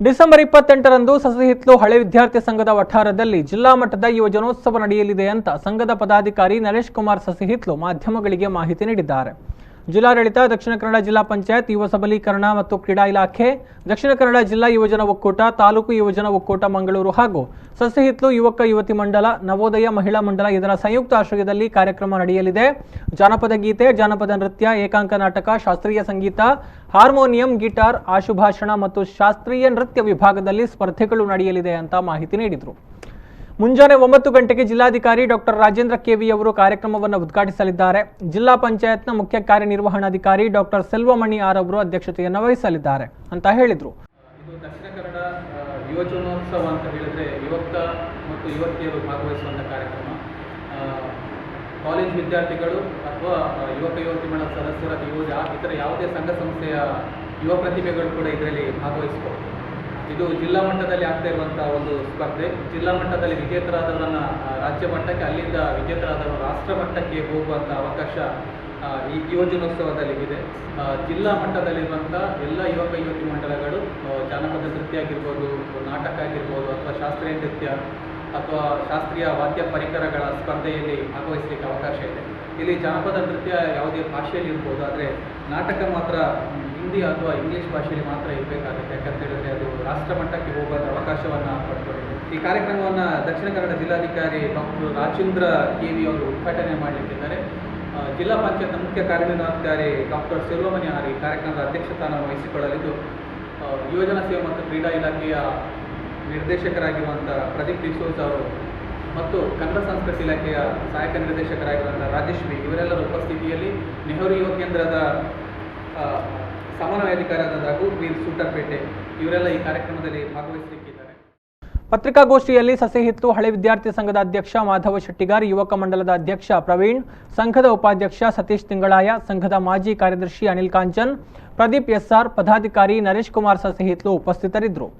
December 28ರಂದು Sasihithlu ಹಳೆ ವಿದ್ಯಾರ್ಥಿ ಸಂಘದ ವಠಾರದಲ್ಲಿ ಜಿಲ್ಲಾ ಮಟ್ಟದ ಯುವಜನೋತ್ಸವ ನಡೆಯಲಿದೆ ಅಂತ ಸಂಘದ ಪದಾಧಿಕಾರಿ ನರೇಶ್ ಕುಮಾರ್ ಸಸಿಹಿತ್ಲು ಮಾಧ್ಯಮಗಳಿಗೆ ಮಾಹಿತಿ ನೀಡಿದ್ದಾರೆ. ಜಿಲ್ಲಾಡಳಿತ, ದಕ್ಷಿಣ ಕನ್ನಡ ಜಿಲ್ಲಾ ಪಂಚಾಯತ್, ಯುವ ಸಬಲೀಕರಣ ಮತ್ತು ಕ್ರೀಡಾ ಇಲಾಖೆ, ದಕ್ಷಿಣ ಕನ್ನಡ ಜಿಲ್ಲಾ ಯುವಜನ ಒಕ್ಕೂಟ, ತಾಲೂಕು ಯುವಜನ ಒಕ್ಕೂಟ ಮಂಗಳೂರು ಹಾಗೂ ಸಸಿಹಿತ್ಲು ಯುವಕ ಯುವತಿ ಮಂಡಲ, ನವೋದಯ ಮಹಿಳಾ ಮಂಡಲ ಇದರ ಸಂಯುಕ್ತ ಆಶ್ರಯದಲ್ಲಿ ಕಾರ್ಯಕ್ರಮ ನಡೆಯಲಿದೆ. ಜಾನಪದ ಗೀತೆ, ಜಾನಪದ ನೃತ್ಯ, ಏಕಾಂಕ ನಾಟಕ, ಶಾಸ್ತ್ರೀಯ ಸಂಗೀತ, ಹಾರ್ಮೋನಿಯಂ, ಗಿಟಾರ್, ಆಶುಭಾಷಣ ಮತ್ತು ಶಾಸ್ತ್ರೀಯ ನೃತ್ಯ ವಿಭಾಗದಲ್ಲಿ ಸ್ಪರ್ಧೆಗಳು ನಡೆಯಲಿದೆ ಅಂತ ಮಾಹಿತಿ ನೀಡಿದರು. ಮುಂಜಾನೆ 9 ಗಂಟೆಗೆ ಜಿಲ್ಲಾಧಿಕಾರಿ ಡಾಕ್ಟರ್ ರಾಜೇಂದ್ರ ಕೆವಿ ಅವರು ಕಾರ್ಯಕ್ರಮವನ್ನು ಉದ್ಘಾಟಿಸಲಿದ್ದಾರೆ. ಜಿಲ್ಲಾ ಪಂಚಾಯತ್ನ ಮುಖ್ಯ ಕಾರ್ಯನಿರ್ವಹಣಾಧಿಕಾರಿ ಡಾಕ್ಟರ್ ಸೆಲ್ವಮಣಿ ಆರ್ ಅವರು ಅಧ್ಯಕ್ಷತೆಯನ್ನು ವಹಿಸಲಿದ್ದಾರೆ ಅಂತ ಹೇಳಿದರು. ಇದು ದಕ್ಷಿಣ ಕನ್ನಡ ಯುವಜನೋತ್ಸವ ಅಂತ ಹೇಳಿದ್ರೆ ಯುವಕ ಮತ್ತು ಯುವತಿಯರು ಭಾಗವಹಿಸುವಂಥ ಕಾರ್ಯಕ್ರಮ. ಕಾಲೇಜ್ ವಿದ್ಯಾರ್ಥಿಗಳು ಅಥವಾ ಯುವಕ ಯುವತಿ ಮಂಡಲ ಸದಸ್ಯರ ಇತರ ಯಾವುದೇ ಸಂಘ ಸಂಸ್ಥೆಯ ಯುವ ಪ್ರತಿಭೆಗಳು ಕೂಡ ಇದರಲ್ಲಿ ಭಾಗವಹಿಸಬಹುದು. ಇದು ಜಿಲ್ಲಾ ಮಟ್ಟದಲ್ಲಿ ಆಗ್ತಾ ಇರುವಂಥ ಒಂದು ಸ್ಪರ್ಧೆ. ಜಿಲ್ಲಾ ಮಟ್ಟದಲ್ಲಿ ವಿಜೇತರಾದವರನ್ನು ರಾಜ್ಯ ಮಟ್ಟಕ್ಕೆ, ಅಲ್ಲಿಂದ ವಿಜೇತರಾದವರು ರಾಷ್ಟ್ರ ಮಟ್ಟಕ್ಕೆ ಹೋಗುವಂಥ ಅವಕಾಶ ಈ ಯುವಜನೋತ್ಸವದಲ್ಲಿ ಇದೆ. ಜಿಲ್ಲಾ ಮಟ್ಟದಲ್ಲಿರುವಂಥ ಎಲ್ಲ ಯುವಕ ಯುವತಿ ಮಂಡಲಗಳು ಜಾನಪದ ನೃತ್ಯ ಆಗಿರ್ಬೋದು, ನಾಟಕ ಆಗಿರ್ಬೋದು, ಅಥವಾ ಶಾಸ್ತ್ರೀಯ ನೃತ್ಯ ಅಥವಾ ಶಾಸ್ತ್ರೀಯ ವಾದ್ಯ ಪರಿಕರಗಳ ಸ್ಪರ್ಧೆಯಲ್ಲಿ ಭಾಗವಹಿಸಲಿಕ್ಕೆ ಅವಕಾಶ ಇದೆ. ಇಲ್ಲಿ ಜಾನಪದ ನೃತ್ಯ ಯಾವುದೇ ಭಾಷೆಯಲ್ಲಿ ಇರ್ಬೋದು, ಆದರೆ ನಾಟಕ ಮಾತ್ರ ಹಿಂದಿ ಅಥವಾ ಇಂಗ್ಲೀಷ್ ಭಾಷೆಯಲ್ಲಿ ಮಾತ್ರ ಇರಬೇಕಾಗುತ್ತೆ. ಯಾಕಂತ ಹೇಳಿದ್ರೆ ಅದು ರಾಷ್ಟ್ರ ಮಟ್ಟಕ್ಕೆ ಹೋಗುವಂಥ ಅವಕಾಶವನ್ನು ಪಡ್ಕೊಂಡಿದೆ. ಈ ಕಾರ್ಯಕ್ರಮವನ್ನು ದಕ್ಷಿಣ ಕನ್ನಡ ಜಿಲ್ಲಾಧಿಕಾರಿ ಡಾಕ್ಟರ್ ರಾಜೇಂದ್ರ ಕೆವಿ ಅವರು ಉದ್ಘಾಟನೆ ಮಾಡಲಿಕ್ಕಿದ್ದಾರೆ. ಜಿಲ್ಲಾ ಪಂಚಾಯತ್ನ ಮುಖ್ಯ ಕಾರ್ಯನಿರ್ವಹಣಾಧಿಕಾರಿ ಡಾಕ್ಟರ್ ಸೆಲ್ವಮಣಿ ಆರ್ ಈ ಕಾರ್ಯಕ್ರಮದ ಅಧ್ಯಕ್ಷಸ್ಥಾನವನ್ನು ವಹಿಸಿಕೊಳ್ಳಲಿದ್ದು, ಯುವಜನ ಸೇವೆ ಮತ್ತು ಕ್ರೀಡಾ ಇಲಾಖೆಯ ನಿರ್ದೇಶಕರಾಗಿರುವಂಥ ಪ್ರದೀಪ್ ಡಿಸೋಜ್ ಅವರು ಮತ್ತು ಕನ್ನಡ ಸಂಸ್ಕೃತಿ ಇಲಾಖೆಯ ಸಹಾಯಕ ನಿರ್ದೇಶಕರಾಗಿರುವಂಥ ರಾಜೇಶ್ ಬಿ ಇವರೆಲ್ಲರ ಉಪಸ್ಥಿತಿಯಲ್ಲಿ ನೆಹರು ಯುವ ಕೇಂದ್ರದ ಸಮನ್ವಯಾಧಿಕಾರಿಯಾದ ರಘುವೀರ್ ಸೂಟರ್ಪೇಟೆ ಇವರೆಲ್ಲ ಈ ಕಾರ್ಯಕ್ರಮದಲ್ಲಿ ಭಾಗವಹಿಸಲಿಕ್ಕಿದ್ದಾರೆ. ಪತ್ರಿಕಾಗೋಷ್ಠಿಯಲ್ಲಿ ಸಸಿಹಿತ್ಲು ಹಳೆ ವಿದ್ಯಾರ್ಥಿ ಸಂಘದ ಅಧ್ಯಕ್ಷ ಮಾಧವ ಶೆಟ್ಟಿಗಾರ್, ಯುವಕ ಮಂಡಲದ ಅಧ್ಯಕ್ಷ ಪ್ರವೀಣ್, ಸಂಘದ ಉಪಾಧ್ಯಕ್ಷ ಸತೀಶ್ ತಿಂಗಳಾಯ, ಸಂಘದ ಮಾಜಿ ಕಾರ್ಯದರ್ಶಿ ಅನಿಲ್ ಕಾಂಚನ್, ಪ್ರದೀಪ್ ಎಸ್ಆರ್, ಪದಾಧಿಕಾರಿ ನರೇಶ್ ಕುಮಾರ್ ಸಸಿಹಿತ್ಲು ಉಪಸ್ಥಿತರಿದ್ದರು.